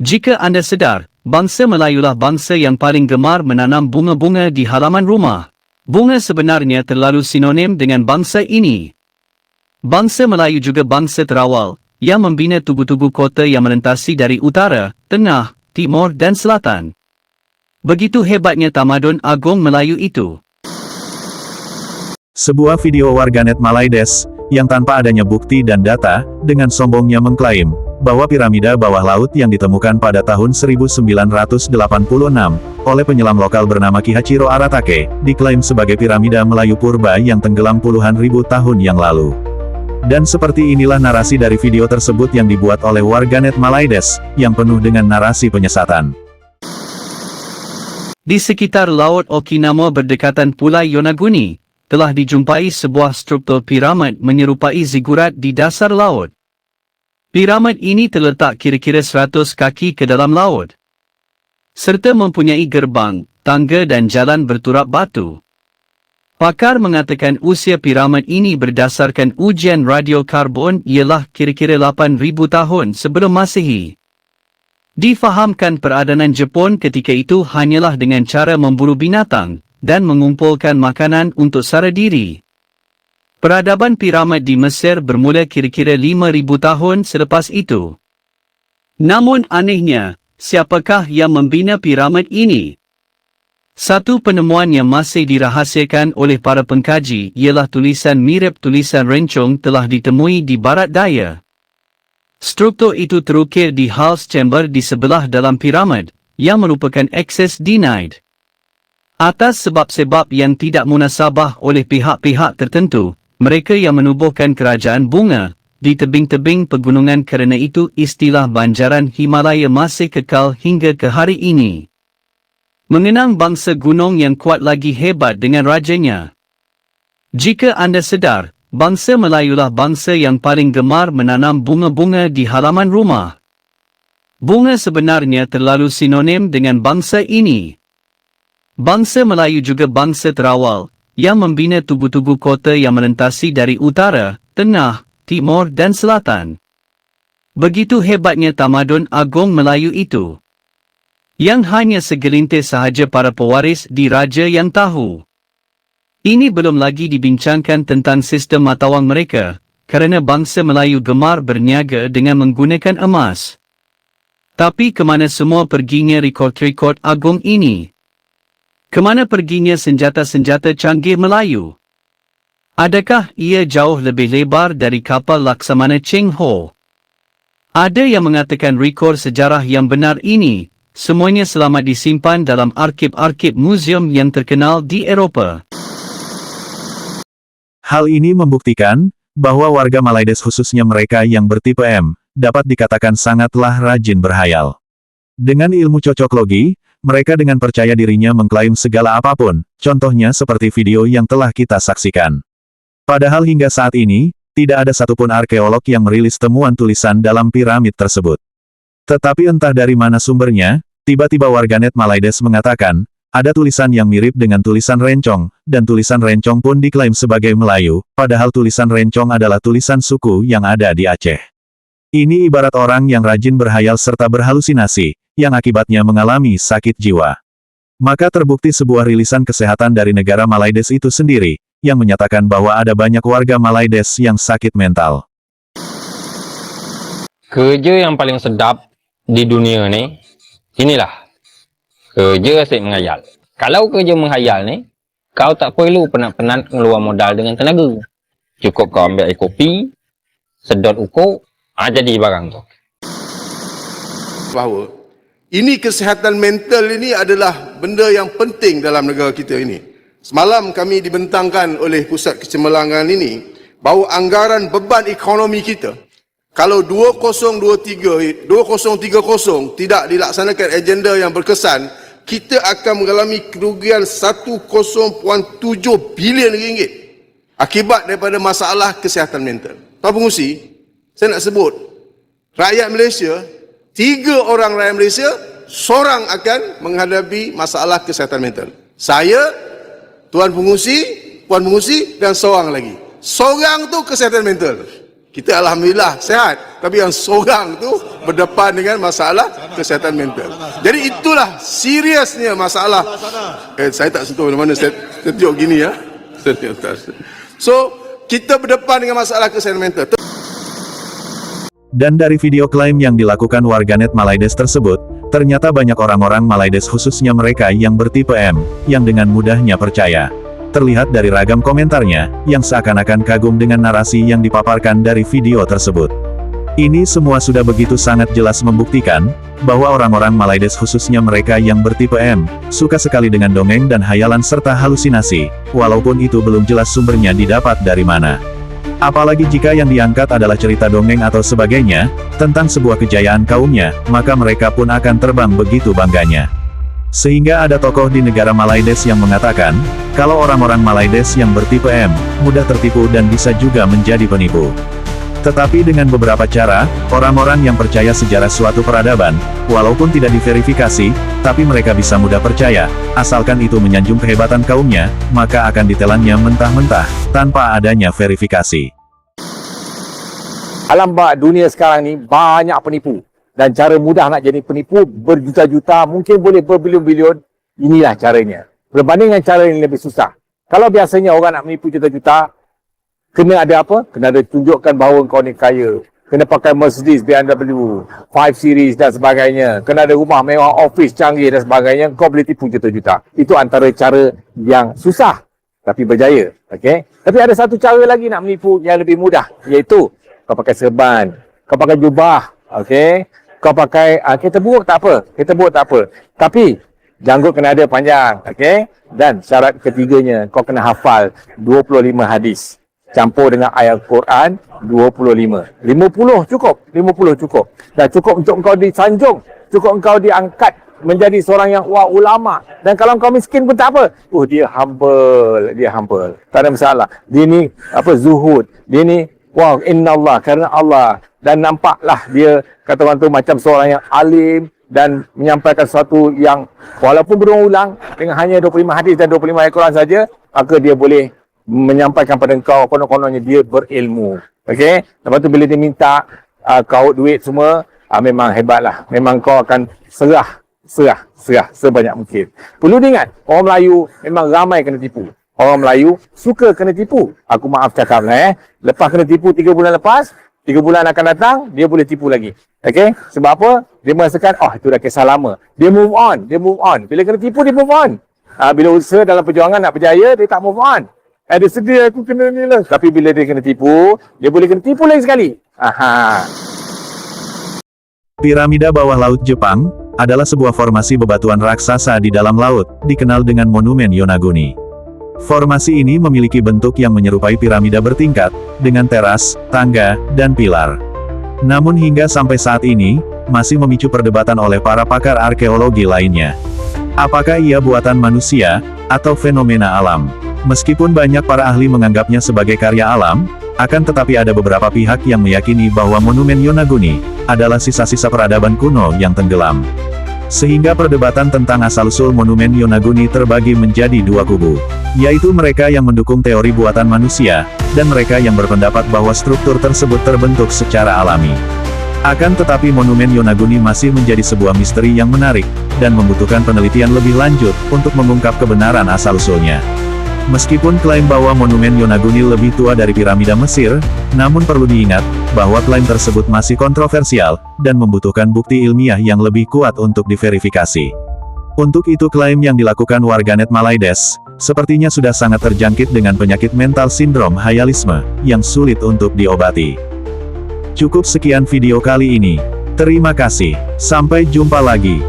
Jika anda sedar, bangsa Melayulah bangsa yang paling gemar menanam bunga-bunga di halaman rumah. Bunga sebenarnya terlalu sinonim dengan bangsa ini. Bangsa Melayu juga bangsa terawal, yang membina tugu-tugu kota yang melintasi dari utara, tengah, timur dan selatan. Begitu hebatnya tamadun agung Melayu itu. Sebuah video warganet Malaides, yang tanpa adanya bukti dan data, dengan sombongnya mengklaim bahwa piramida bawah laut yang ditemukan pada tahun 1986 oleh penyelam lokal bernama Ki Hachiro Aratake, diklaim sebagai piramida Melayu purba yang tenggelam puluhan ribu tahun yang lalu. Dan seperti inilah narasi dari video tersebut yang dibuat oleh warganet Malaides, yang penuh dengan narasi penyesatan. Di sekitar Laut Okinawa berdekatan Pulau Yonaguni, telah dijumpai sebuah struktur piramid menyerupai zigurat di dasar laut. Piramid ini terletak kira-kira 100 kaki ke dalam laut, serta mempunyai gerbang, tangga dan jalan berturap batu. Pakar mengatakan usia piramid ini berdasarkan ujian radiokarbon ialah kira-kira 8,000 tahun sebelum Masehi. Difahamkan peradaban Jepun ketika itu hanyalah dengan cara memburu binatang dan mengumpulkan makanan untuk sara diri. Peradaban piramid di Mesir bermula kira-kira 5,000 tahun selepas itu. Namun anehnya, siapakah yang membina piramid ini? Satu penemuan yang masih dirahasiakan oleh para pengkaji ialah tulisan mirip tulisan rencong telah ditemui di barat daya. Struktur itu terukir di Hall's Chamber di sebelah dalam piramid, yang merupakan akses denied. Atas sebab-sebab yang tidak munasabah oleh pihak-pihak tertentu, mereka yang menubuhkan kerajaan bunga di tebing-tebing pegunungan kerana itu istilah banjaran Himalaya masih kekal hingga ke hari ini. Mengenang bangsa gunung yang kuat lagi hebat dengan rajanya. Jika anda sedar, bangsa Melayulah bangsa yang paling gemar menanam bunga-bunga di halaman rumah. Bunga sebenarnya terlalu sinonim dengan bangsa ini. Bangsa Melayu juga bangsa terawal, yang membina tugu-tugu kota yang melintasi dari utara, tengah, timur dan selatan. Begitu hebatnya tamadun agung Melayu itu, yang hanya segelintir sahaja para pewaris di raja yang tahu. Ini belum lagi dibincangkan tentang sistem matawang mereka, kerana bangsa Melayu gemar berniaga dengan menggunakan emas. Tapi kemana semua perginya rekod-rekod agung ini? Kemana perginya senjata-senjata canggih Melayu? Adakah ia jauh lebih lebar dari kapal Laksamana Cheng Ho? Ada yang mengatakan rekod sejarah yang benar ini, semuanya selamat disimpan dalam arsip-arsip muzium yang terkenal di Eropah. Hal ini membuktikan bahwa warga Malaides khususnya mereka yang bertipe M, dapat dikatakan sangatlah rajin berhayal. Dengan ilmu cocoklogi, mereka dengan percaya dirinya mengklaim segala apapun, contohnya seperti video yang telah kita saksikan. Padahal hingga saat ini, tidak ada satupun arkeolog yang merilis temuan tulisan dalam piramid tersebut. Tetapi entah dari mana sumbernya, tiba-tiba warganet Malaides mengatakan, ada tulisan yang mirip dengan tulisan rencong, dan tulisan rencong pun diklaim sebagai Melayu, padahal tulisan rencong adalah tulisan suku yang ada di Aceh. Ini ibarat orang yang rajin berhayal serta berhalusinasi, yang akibatnya mengalami sakit jiwa. Maka terbukti sebuah rilisan kesehatan dari negara Malaides itu sendiri, yang menyatakan bahwa ada banyak warga Malaides yang sakit mental. Kerja yang paling sedap di dunia ni, inilah. Kerja asyik menghayal. Kalau kerja menghayal ni, kau tak perlu penat-penat ngeluar modal dengan tenaga. Cukup kau ambil air kopi, sedot ukur, jadi barang tu. Bahawa ini kesihatan mental ini adalah benda yang penting dalam negara kita ini. Semalam kami dibentangkan oleh Pusat Kecemerlangan ini bahawa anggaran beban ekonomi kita, kalau 2030 tidak dilaksanakan agenda yang berkesan, kita akan mengalami kerugian 1.7 bilion ringgit akibat daripada masalah kesihatan mental. Tuan Pengerusi, saya nak sebut, rakyat Malaysia, 3 orang rakyat Malaysia, seorang akan menghadapi masalah kesihatan mental. Saya, Tuan Pengerusi, Puan Pengerusi dan seorang lagi. Seorang tu kesihatan mental. Kita alhamdulillah sehat, tapi yang seorang tu berdepan dengan masalah kesihatan mental. Jadi itulah seriusnya masalah. Saya tak sentuh mana-mana, saya tunjuk gini ya. So, kita berdepan dengan masalah kesihatan mental. Dan dari video klaim yang dilakukan warganet Malaides tersebut, ternyata banyak orang-orang Malaides khususnya mereka yang bertipe M, yang dengan mudahnya percaya. Terlihat dari ragam komentarnya, yang seakan-akan kagum dengan narasi yang dipaparkan dari video tersebut. Ini semua sudah begitu sangat jelas membuktikan, bahwa orang-orang Malaides khususnya mereka yang bertipe M, suka sekali dengan dongeng dan hayalan serta halusinasi, walaupun itu belum jelas sumbernya didapat dari mana. Apalagi jika yang diangkat adalah cerita dongeng atau sebagainya, tentang sebuah kejayaan kaumnya, maka mereka pun akan terbang begitu bangganya. Sehingga ada tokoh di negara Malaides yang mengatakan, kalau orang-orang Malaides yang bertipe M, mudah tertipu dan bisa juga menjadi penipu. Tetapi dengan beberapa cara, orang-orang yang percaya sejarah suatu peradaban, walaupun tidak diverifikasi, tapi mereka bisa mudah percaya, asalkan itu menyanjung kehebatan kaumnya, maka akan ditelannya mentah-mentah, tanpa adanya verifikasi. Alam dunia sekarang ni banyak penipu. Dan cara mudah nak jadi penipu berjuta-juta, mungkin boleh berbilion-bilion. Inilah caranya. Berbanding dengan cara yang lebih susah. Kalau biasanya orang nak menipu juta-juta, kena ada apa? Kena ada tunjukkan bahawa kau ni kaya. Kena pakai Mercedes, BMW, 5 Series dan sebagainya. Kena ada rumah mewah, office canggih dan sebagainya. Kau boleh tipu juta-juta. Itu antara cara yang susah, tapi berjaya. Okay? Tapi ada satu cara lagi nak menipu yang lebih mudah. Iaitu, kau pakai serban. Kau pakai jubah. Okay? Kau pakai kereta buruk tak apa. Kereta buruk tak apa. Tapi, janggut kena ada panjang. Okay? Dan syarat ketiganya, kau kena hafal 25 hadis. Campur dengan ayat Quran 25. 50 cukup. 50 cukup. Dan cukup untuk engkau disanjung. Cukup engkau diangkat menjadi seorang yang ulama. Dan kalau engkau miskin pun tak apa. Dia humble. Dia humble. Tak ada masalah. Dia ni zuhud. Dia ni inna Allah. Kerana Allah. Dan nampaklah dia, kata orang tu, macam seorang yang alim dan menyampaikan sesuatu yang walaupun berulang-ulang dengan hanya 25 hadis dan 25 ayat Quran saja, maka dia boleh menyampaikan pada engkau konon-kononnya dia berilmu. Okey? Lepas tu bila dia minta kau duit semua, memang hebatlah. Memang kau akan serah sebanyak mungkin. Perlu diingat, orang Melayu memang ramai kena tipu. Orang Melayu suka kena tipu. Aku maaf cakap lah Lepas kena tipu 3 bulan lepas, 3 bulan akan datang, dia boleh tipu lagi. Okey? Sebab apa? Dia merasakan, itu dah kisah lama. Dia move on. Bila kena tipu, dia move on. Bila usaha dalam perjuangan nak berjaya, dia tak move on. Dia sedih, aku kena ni lah. Tapi bila dia kena tipu, dia boleh kena tipu lagi sekali. Piramida bawah laut Jepang, adalah sebuah formasi bebatuan raksasa di dalam laut, dikenal dengan Monumen Yonaguni. Formasi ini memiliki bentuk yang menyerupai piramida bertingkat, dengan teras, tangga, dan pilar. Namun hingga sampai saat ini, masih memicu perdebatan oleh para pakar arkeologi lainnya. Apakah ia buatan manusia, atau fenomena alam? Meskipun banyak para ahli menganggapnya sebagai karya alam, akan tetapi ada beberapa pihak yang meyakini bahwa Monumen Yonaguni adalah sisa-sisa peradaban kuno yang tenggelam. Sehingga perdebatan tentang asal-usul Monumen Yonaguni terbagi menjadi dua kubu, yaitu mereka yang mendukung teori buatan manusia, dan mereka yang berpendapat bahwa struktur tersebut terbentuk secara alami. Akan tetapi Monumen Yonaguni masih menjadi sebuah misteri yang menarik, dan membutuhkan penelitian lebih lanjut, untuk mengungkap kebenaran asal-usulnya. Meskipun klaim bahwa Monumen Yonaguni lebih tua dari piramida Mesir, namun perlu diingat, bahwa klaim tersebut masih kontroversial, dan membutuhkan bukti ilmiah yang lebih kuat untuk diverifikasi. Untuk itu klaim yang dilakukan warganet Malaides, sepertinya sudah sangat terjangkit dengan penyakit mental sindrom hayalisme, yang sulit untuk diobati. Cukup sekian video kali ini. Terima kasih. Sampai jumpa lagi.